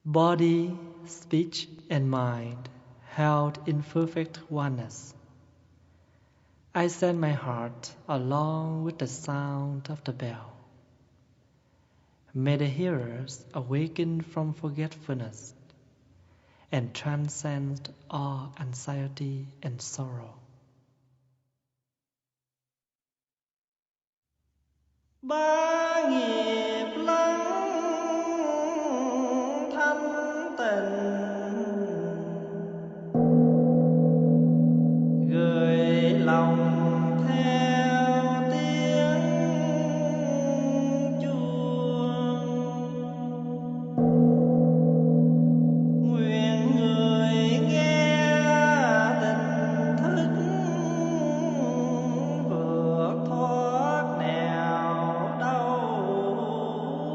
Body, speech, and mind held in perfect oneness. I send my heart along with the sound of the bell. May the hearers awaken from forgetfulness and transcend all anxiety and sorrow. Ba nghiệp lắng thanh tịnh, gửi lòng theo tiếng chuông. Nguyện người nghe tỉnh thức, vượt thoát nẻo đau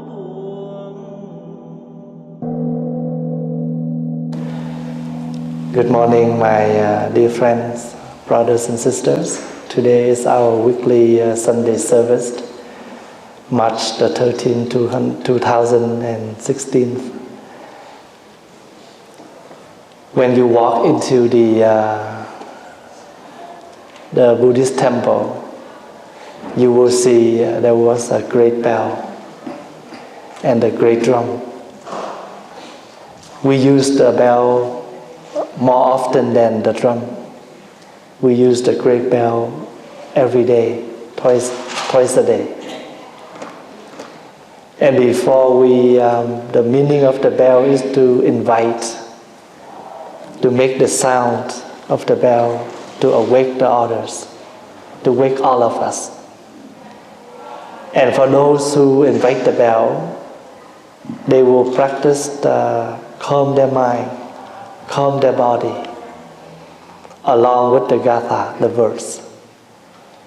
buồn. Good morning, my dear friends, brothers and sisters. Today is our weekly Sunday service, March the 13th, 2016. When you walk into the Buddhist temple, you will see there was a great bell and a great drum. We use the bell more often than the drum. We use the great bell every day, twice a day. And before the meaning of the bell is to invite, to make the sound of the bell, to awake the others, to wake all of us. And for those who invite the bell, they will practice calm their mind, calm their body, along with the gatha, the verse.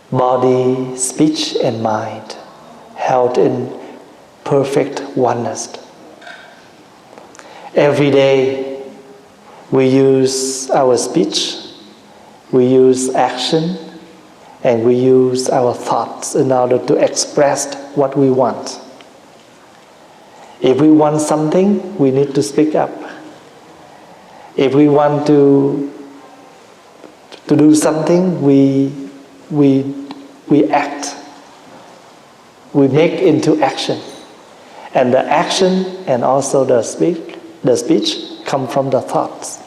Body, speech, and mind held in perfect oneness. Every day we use our speech, we use action, and we use our thoughts in order to express what we want. If we want something, we need to speak up. If we want to do something, we act. We make into action. And the action and also the speech come from the thoughts.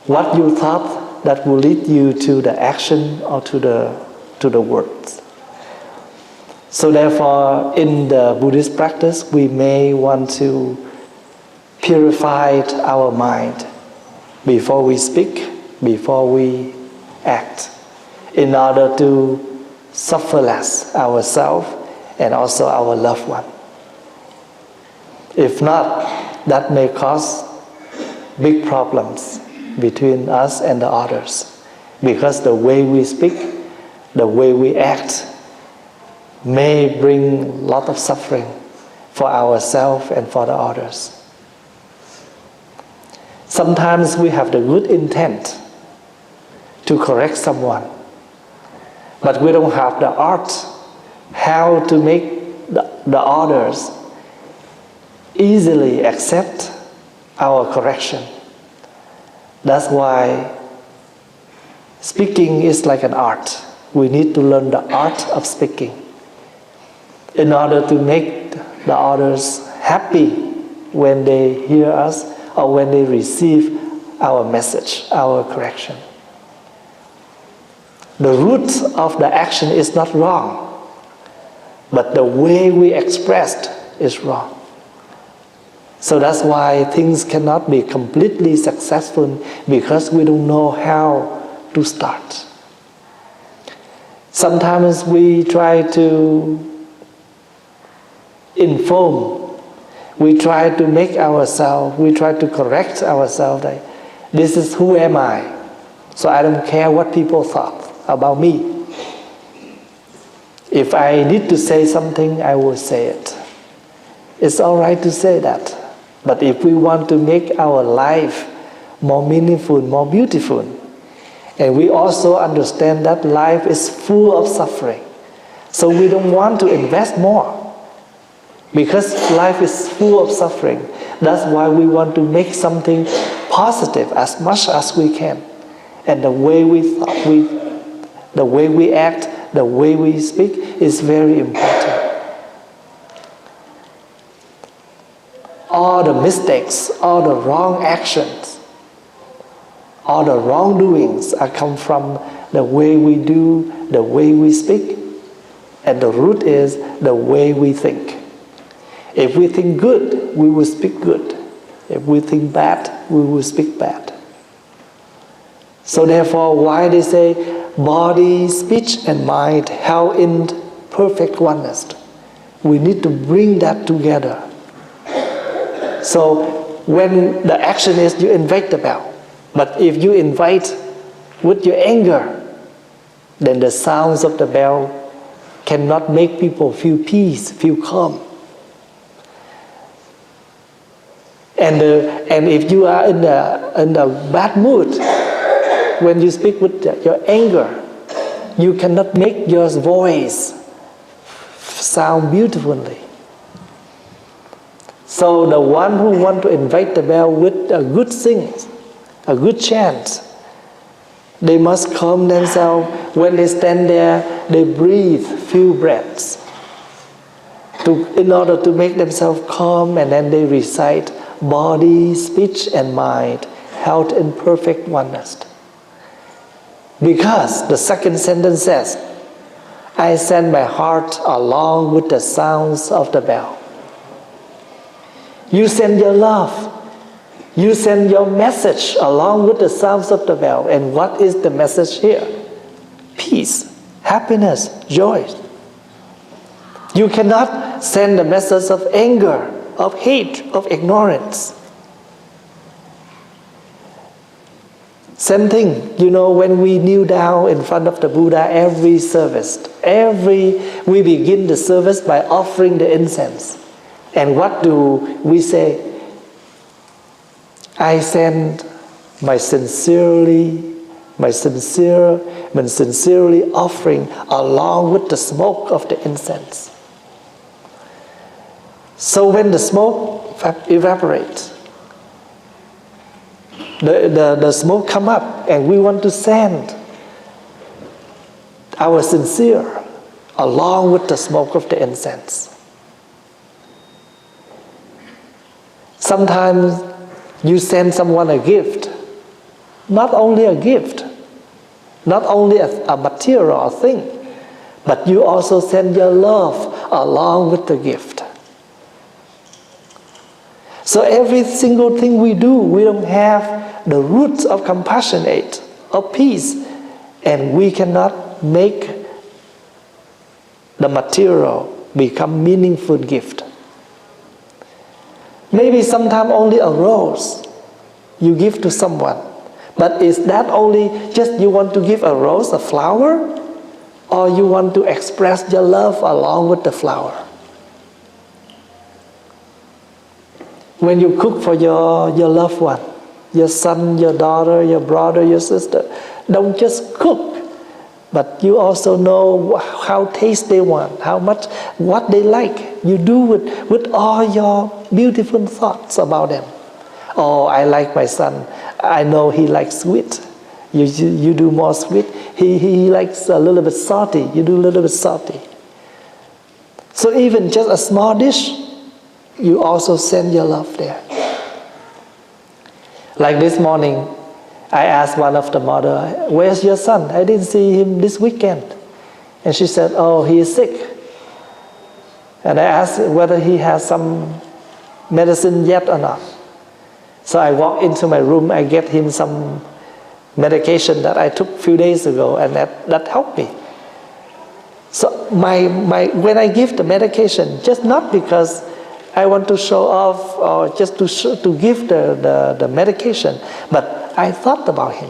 What you thought, that will lead you to the action or to the words. So therefore, in the Buddhist practice, we may want to purify our mind before we speak, before we act, in order to suffer less ourselves and also our loved one. If not, that may cause big problems between us and the others, because the way we speak, the way we act may bring a lot of suffering for ourselves and for the others. Sometimes we have the good intent to correct someone, but we don't have the art how to make the others easily accept our correction. That's why speaking is like an art. We need to learn the art of speaking in order to make the others happy when they hear us or when they receive our message, our correction. The root of the action is not wrong, but the way we expressed is wrong. So that's why things cannot be completely successful, because we don't know how to start. Sometimes we try to inform, we try to make ourselves, we try to correct ourselves that this is who am I, so I don't care what people thought about me. If I need to say something, I will say it. It's all right to say that. But if we want to make our life more meaningful, more beautiful, and we also understand that life is full of suffering, so we don't want to invest more. Because life is full of suffering. That's why we want to make something positive as much as we can. And the way the way we act, the way we speak is very important. All the mistakes, all the wrong actions, all the wrongdoings are come from the way we do, the way we speak, and the root is the way we think. If we think good, we will speak good. If we think bad, we will speak bad. So therefore, why they say body, speech, and mind held in perfect oneness? We need to bring that together. So when the action is you invite the bell, but if you invite with your anger, then the sounds of the bell cannot make people feel peace, feel calm. And if you are in a bad mood, when you speak with your anger, you cannot make your voice sound beautifully. So the one who want to invite the bell with a good sing, a good chant, they must calm themselves. When they stand there, they breathe few breaths in order to make themselves calm, and then they recite body, speech, and mind held in perfect oneness. Because the second sentence says, I send my heart along with the sounds of the bell. You send your love. You send your message along with the sounds of the bell. And what is the message here? Peace, happiness, joy. You cannot send the message of anger, of hate, of ignorance. Same thing, when we kneel down in front of the Buddha every service, we begin the service by offering the incense. And what do we say? I send my sincerely offering along with the smoke of the incense. So when the smoke evaporates, the smoke come up, and we want to send our sincere along with the smoke of the incense. Sometimes you send someone a gift, not only a gift, not only a material or thing, but you also send your love along with the gift. So every single thing we do, we don't have the roots of compassionate, of peace, and we cannot make the material become meaningful gift. Maybe sometimes only a rose you give to someone, but is that only just you want to give a rose, a flower, or you want to express your love along with the flower? When you cook for your loved one, your son, your daughter, your brother, your sister, don't just cook, but you also know how taste they want, how much, what they like. You do with all your beautiful thoughts about them. Oh, I like my son. I know he likes sweet. You do more sweet. He likes a little bit salty. You do a little bit salty. So even just a small dish, you also send your love there. Like this morning, I asked one of the mother, where's your son? I didn't see him this weekend. And she said, oh, he is sick. And I asked whether he has some medicine yet or not. So I walked into my room, I get him some medication that I took a few days ago, and that helped me. So when I give the medication, just not because I want to show off or just to give the medication, but I thought about him.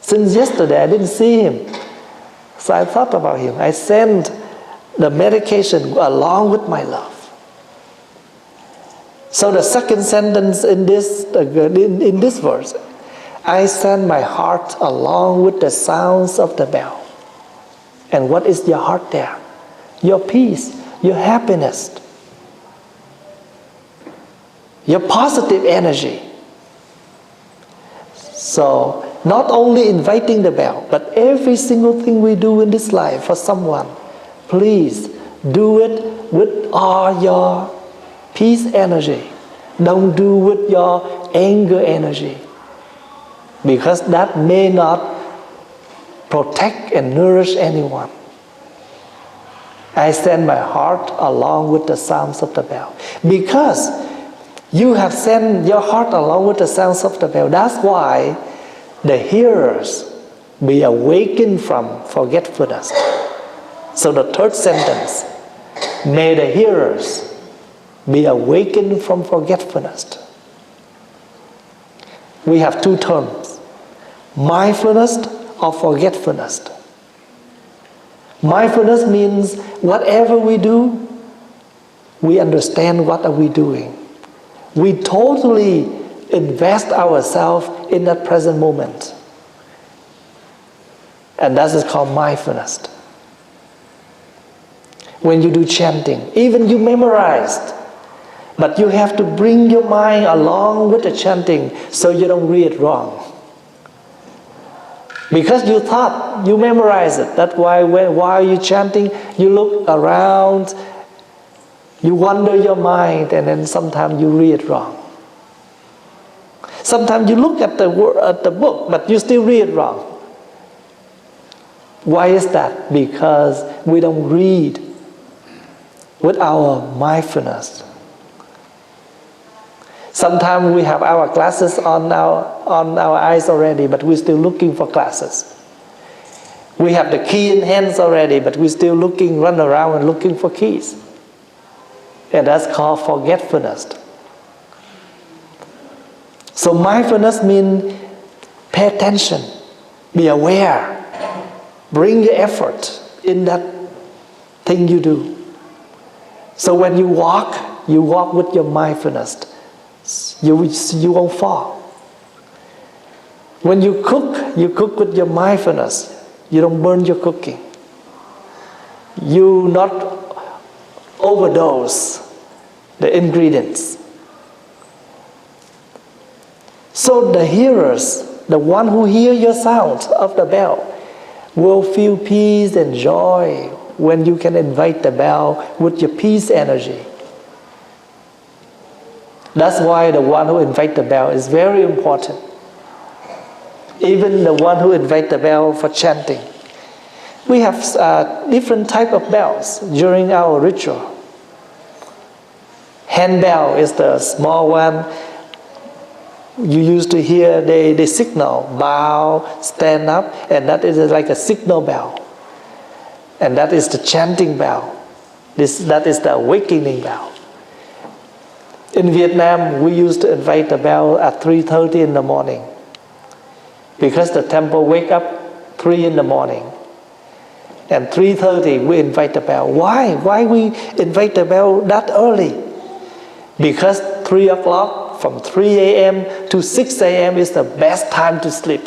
Since yesterday, I didn't see him. So I thought about him. I sent the medication along with my love. So the second sentence in this verse, I send my heart along with the sounds of the bell. And what is your heart there? Your peace, your happiness, your positive energy. So, not only inviting the bell, but every single thing we do in this life for someone, please do it with all your peace energy. Don't do with your anger energy, because that may not protect and nourish anyone. I send my heart along with the sounds of the bell. Because you have sent your heart along with the sounds of the bell, that's why the hearers be awakened from forgetfulness. So the third sentence, may the hearers be awakened from forgetfulness. We have two terms, mindfulness or forgetfulness. Mindfulness means whatever we do, we understand what are we doing. We totally invest ourselves in that present moment. And that is called mindfulness. When you do chanting, even you memorized, but you have to bring your mind along with the chanting so you don't read it wrong. Because you thought, you memorize it. That's why while you're chanting, you look around, you wander your mind, and then sometimes you read it wrong. Sometimes you look at the book, but you still read it wrong. Why is that? Because we don't read with our mindfulness. Sometimes we have our glasses on our eyes already, but we're still looking for glasses. We have the key in hands already, but we're still run around and looking for keys. And that's called forgetfulness. So mindfulness means pay attention, be aware, bring your effort in that thing you do. So when you walk with your mindfulness. You won't fall. When you cook with your mindfulness. You don't burn your cooking. You not overdose the ingredients. So the hearers, the one who hear your sound of the bell, will feel peace and joy when you can invite the bell with your peace energy. That's why the one who invites the bell is very important. Even the one who invites the bell for chanting. We have different type of bells during our ritual. Hand bell is the small one. You used to hear they signal, bow, stand up, and that is like a signal bell. And that is the chanting bell. That is the awakening bell. In Vietnam, we used to invite the bell at 3:30 in the morning. Because the temple wake up 3 in the morning. And 3:30 we invite the bell. Why? Why we invite the bell that early? Because 3 o'clock, from 3 a.m. to 6 a.m. is the best time to sleep.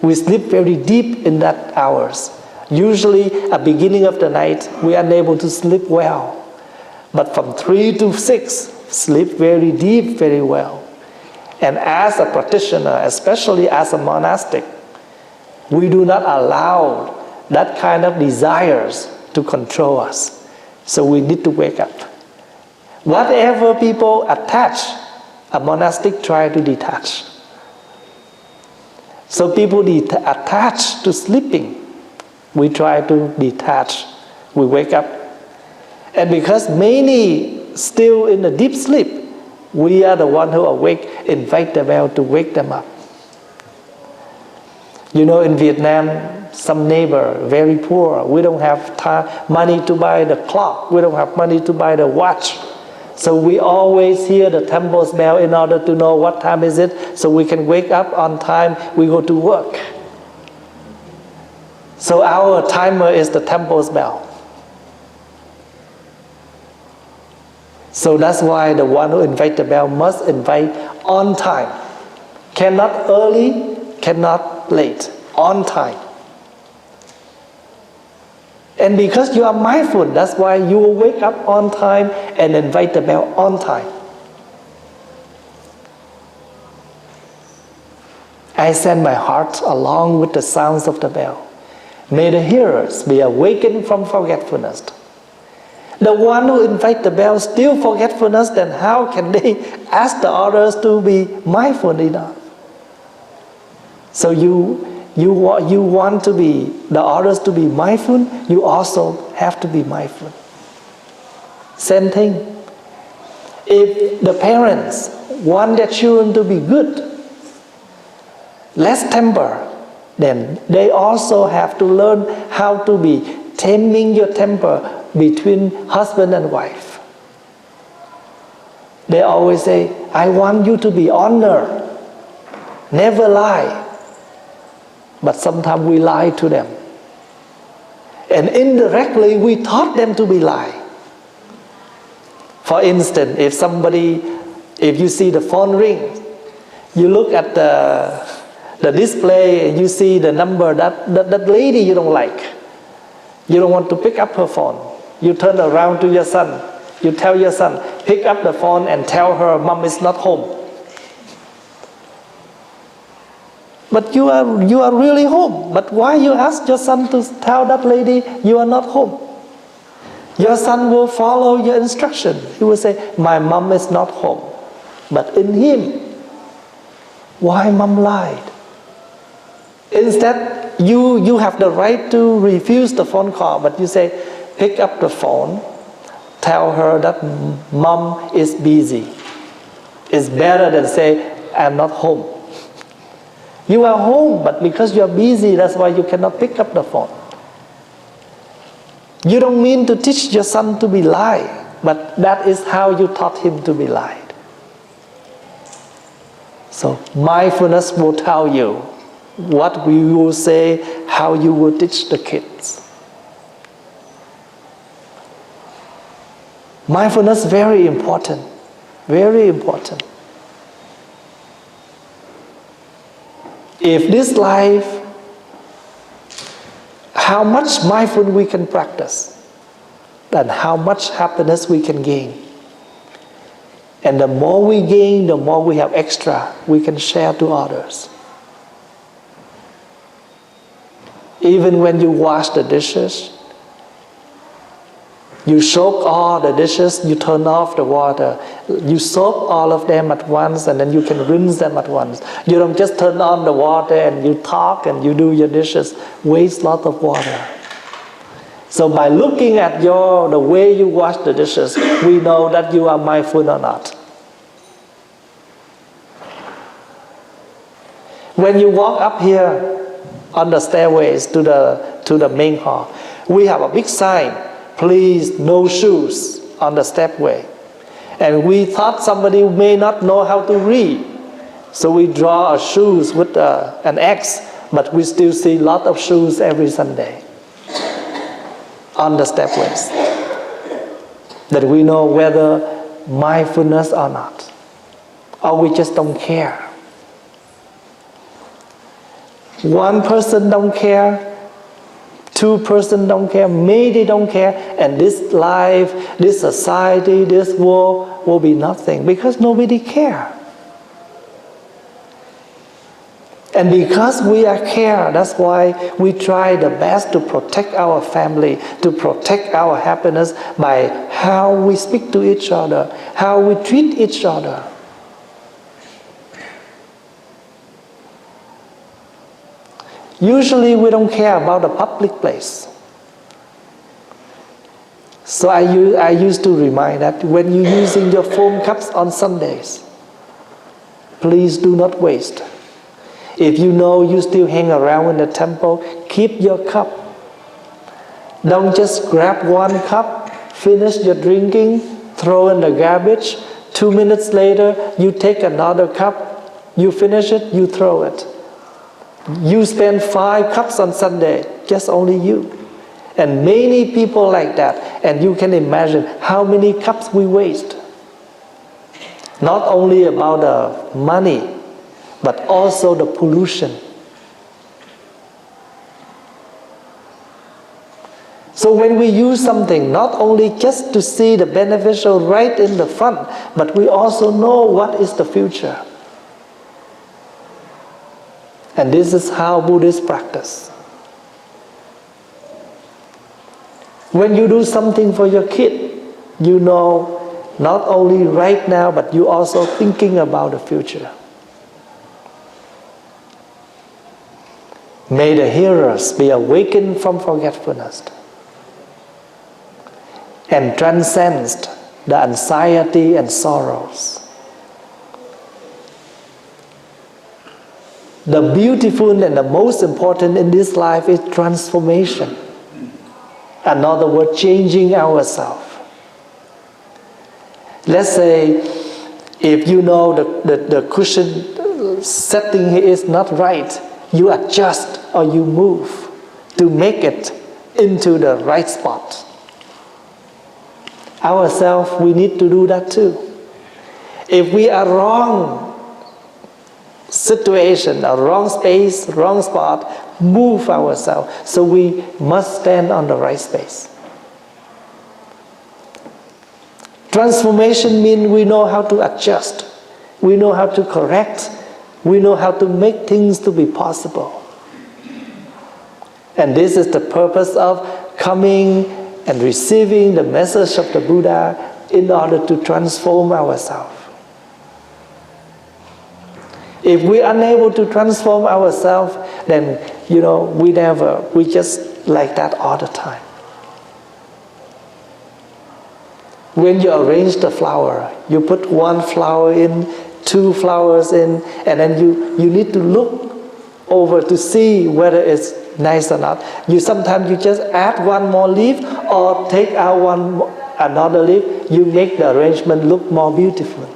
We sleep very deep in that hours. Usually at the beginning of the night, we are unable to sleep well. But from 3 to 6, sleep very deep, very well. And as a practitioner, especially as a monastic, we do not allow that kind of desires to control us. So we need to wake up. Whatever people attach, a monastic try to detach. So people attach to sleeping. We try to detach. We wake up. And because many still in a deep sleep, we are the one who awake, invite the bell to wake them up. You know, in Vietnam, some neighbor, very poor, we don't have money to buy the clock, we don't have money to buy the watch. So we always hear the temple's bell in order to know what time is it, so we can wake up on time, we go to work. So our timer is the temple's bell. So that's why the one who invites the bell must invite on time. Cannot early, cannot late. On time. And because you are mindful, that's why you will wake up on time and invite the bell on time. I send my heart along with the sounds of the bell. May the hearers be awakened from forgetfulness. The one who invites the bell still forgetfulness, then how can they ask the others to be mindful enough? So you want to be the others to be mindful, you also have to be mindful. Same thing. If the parents want their children to be good, less temper, then they also have to learn how to be taming your temper between husband and wife. They always say, I want you to be honored, never lie. But sometimes we lie to them. And indirectly we taught them to be lie. For instance, if you see the phone ring, you look at the display and you see the number that lady you don't like. You don't want to pick up her phone. You turn around to your son. You tell your son, pick up the phone and tell her mom is not home. But you are really home. But why you ask your son to tell that lady you are not home? Your son will follow your instruction. He will say, my mom is not home. But in him, why mom lied? Instead, you have the right to refuse the phone call, but you say, pick up the phone, tell her that mom is busy. It's better than say, I'm not home. You are home, but because you are busy, that's why you cannot pick up the phone. You don't mean to teach your son to be lied, but that is how you taught him to be lied. So mindfulness will tell you what we will say, how you will teach the kids. Mindfulness is very important. Very important. If this life, how much mindfulness we can practice, then how much happiness we can gain. And the more we gain, the more we have extra, we can share to others. Even when you wash the dishes, you soak all the dishes, you turn off the water. You soak all of them at once and then you can rinse them at once. You don't just turn on the water and you talk and you do your dishes. Waste a lot of water. So by looking at the way you wash the dishes, we know that you are mindful or not. When you walk up here on the stairways to the main hall, we have a big sign. Please, no shoes on the stepway. And we thought somebody may not know how to read. So we draw our shoes with an X, but we still see a lot of shoes every Sunday on the stepways. That we know whether mindfulness or not. Or we just don't care. One person don't care. Two persons don't care, maybe they don't care, and this life, this society, this world will be nothing because nobody cares. And because we are care, that's why we try the best to protect our family, to protect our happiness by how we speak to each other, how we treat each other. Usually we don't care about the public place. So I used to remind that when you're using your foam cups on Sundays, please do not waste. If you know you still hang around in the temple, keep your cup. Don't just grab one cup, finish your drinking, throw in the garbage. 2 minutes later, you take another cup, you finish it, you throw it. You spend 5 cups on Sunday, just only you. And many people like that. And you can imagine how many cups we waste. Not only about the money, but also the pollution. So when we use something, not only just to see the beneficial right in the front, but we also know what is the future. And this is how Buddhists practice. When you do something for your kid, you know not only right now, but you also thinking about the future. May the hearers be awakened from forgetfulness and transcend the anxiety and sorrows. The beautiful and the most important in this life is transformation. Another word, changing ourselves. Let's say, if you know the cushion setting here is not right, you adjust or you move to make it into the right spot. Ourselves, we need to do that too. If we are wrong situation, a wrong space, wrong spot, move ourselves. So we must stand on the right space. Transformation means we know how to adjust. We know how to correct. We know how to make things to be possible. And this is the purpose of coming and receiving the message of the Buddha in order to transform ourselves. If we are unable to transform ourselves, then, we just like that all the time. When you arrange the flower, you put one flower in, two flowers in, and then you need to look over to see whether it's nice or not. Sometimes you just add one more leaf or take out another leaf. You make the arrangement look more beautiful.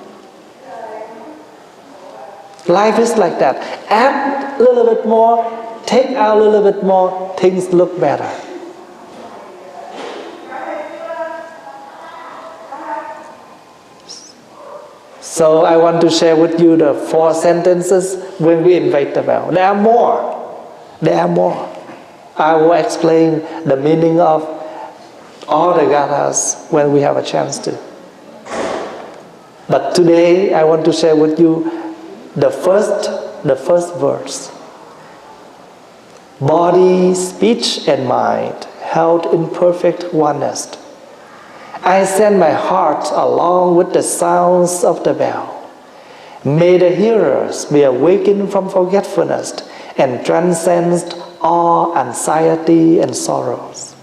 Life is like that. Add a little bit more, take out a little bit more, things look better. So I want to share with you the 4 sentences when we invite the bell. There are more. There are more. I will explain the meaning of all the gathas when we have a chance to. But today I want to share with you the first verse. Body, speech, and mind held in perfect oneness. I send my heart along with the sounds of the bell. May the hearers be awakened from forgetfulness and transcend all anxiety and sorrows.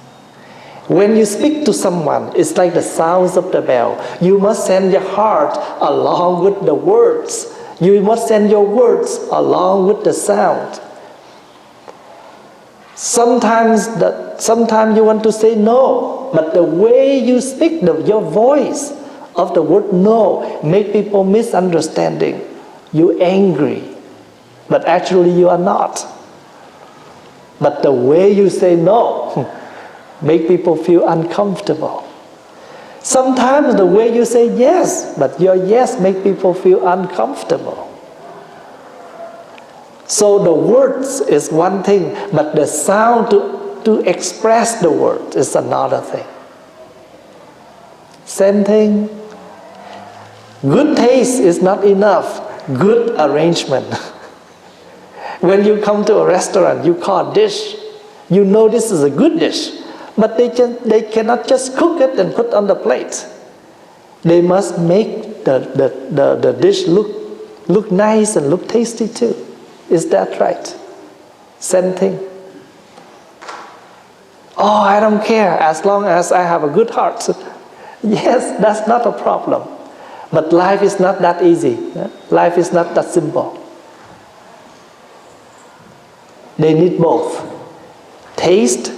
When you speak to someone, it's like the sounds of the bell. You must send your heart along with the words. You must send your words along with the sound. Sometimes you want to say no, but the way you speak, your voice of the word no, make people misunderstanding. You're angry, but actually you are not. But the way you say no, make people feel uncomfortable. Sometimes the way you say yes, but your yes make people feel uncomfortable. So the words is one thing, but the sound to express the word is another thing. Same thing. Good taste is not enough. Good arrangement. When you come to a restaurant, you call a dish. You know this is a good dish. But they cannot just cook it and put on the plate. They must make the dish look nice and look tasty too. Is that right? Same thing. Oh, I don't care as long as I have a good heart. Yes, that's not a problem. But life is not that easy. Life is not that simple. They need both. Taste,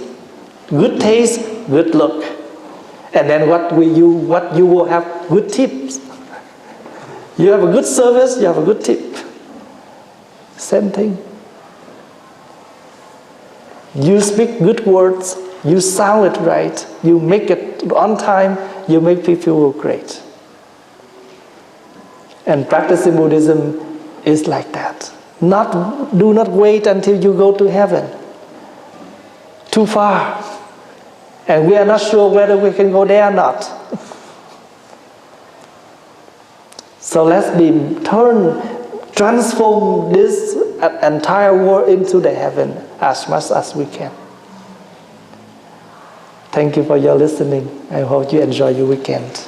good look. And then what you will have good tips. You have a good service, you have a good tip. Same thing. You speak good words, you sound it right, you make it on time, you make people feel great. And practicing Buddhism is like that. Do not wait until you go to heaven. Too far. And we are not sure whether we can go there or not. So let's transform this entire world into the heaven as much as we can. Thank you for your listening. I hope you enjoy your weekend.